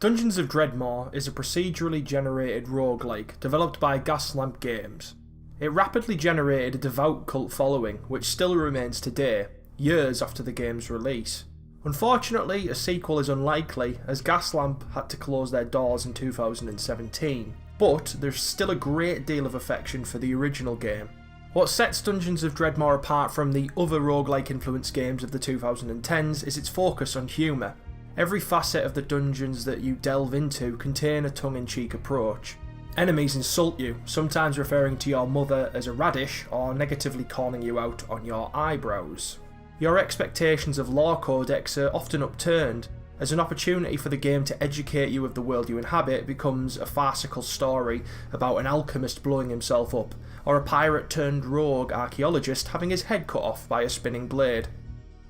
Dungeons of Dredmor is a procedurally generated roguelike developed by Gaslamp Games. It rapidly generated a devout cult following which still remains today, years after the game's release. Unfortunately, a sequel is unlikely as Gaslamp had to close their doors in 2017, but there's still a great deal of affection for the original game. What sets Dungeons of Dredmor apart from the other roguelike influenced games of the 2010s is its focus on humour. Every facet of the dungeons that you delve into contain a tongue-in-cheek approach. Enemies insult you, sometimes referring to your mother as a radish or negatively calling you out on your eyebrows. Your expectations of lore codex are often upturned, as an opportunity for the game to educate you of the world you inhabit becomes a farcical story about an alchemist blowing himself up, or a pirate turned rogue archaeologist having his head cut off by a spinning blade.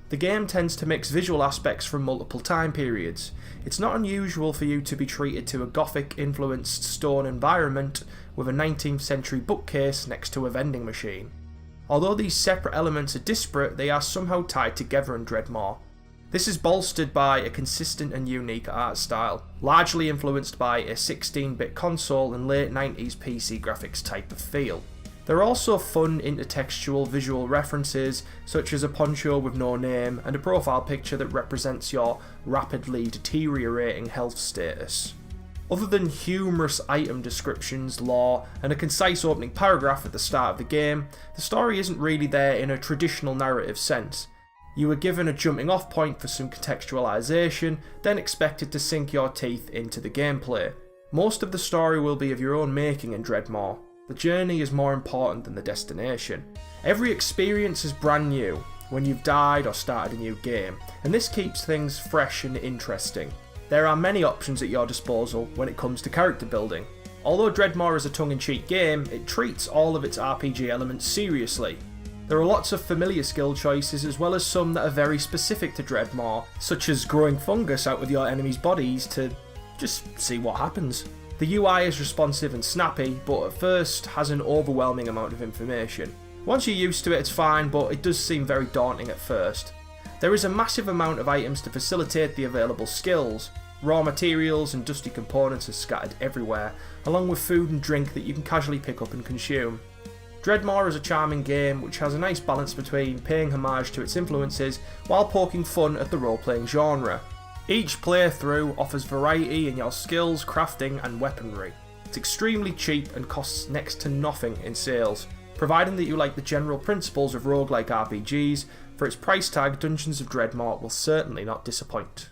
The game tends to mix visual aspects from multiple time periods. It's not unusual for you to be treated to a Gothic-influenced stone environment with a 19th century bookcase next to a vending machine. Although these separate elements are disparate, they are somehow tied together in Dredmor. This is bolstered by a consistent and unique art style, largely influenced by a 16-bit console and late 90s PC graphics type of feel. There are also fun intertextual visual references, such as a poncho with no name and a profile picture that represents your rapidly deteriorating health status. Other than humorous item descriptions, lore, and a concise opening paragraph at the start of the game, the story isn't really there in a traditional narrative sense. You are given a jumping off point for some contextualization, then expected to sink your teeth into the gameplay. Most of the story will be of your own making in Dredmor. The journey is more important than the destination. Every experience is brand new when you've died or started a new game, and this keeps things fresh and interesting. There are many options at your disposal when it comes to character building. Although Dredmor is a tongue-in-cheek game, it treats all of its RPG elements seriously. There are lots of familiar skill choices as well as some that are very specific to Dredmor, such as growing fungus out with your enemies' bodies to just see what happens. The UI is responsive and snappy, but at first has an overwhelming amount of information. Once you're used to it, it's fine, but it does seem very daunting at first. There is a massive amount of items to facilitate the available skills. Raw materials and dusty components are scattered everywhere, along with food and drink that you can casually pick up and consume. Dredmor is a charming game which has a nice balance between paying homage to its influences while poking fun at the role-playing genre. Each playthrough offers variety in your skills, crafting and weaponry. It's extremely cheap and costs next to nothing in sales. Providing that you like the general principles of roguelike RPGs, for its price tag Dungeons of Dredmor will certainly not disappoint.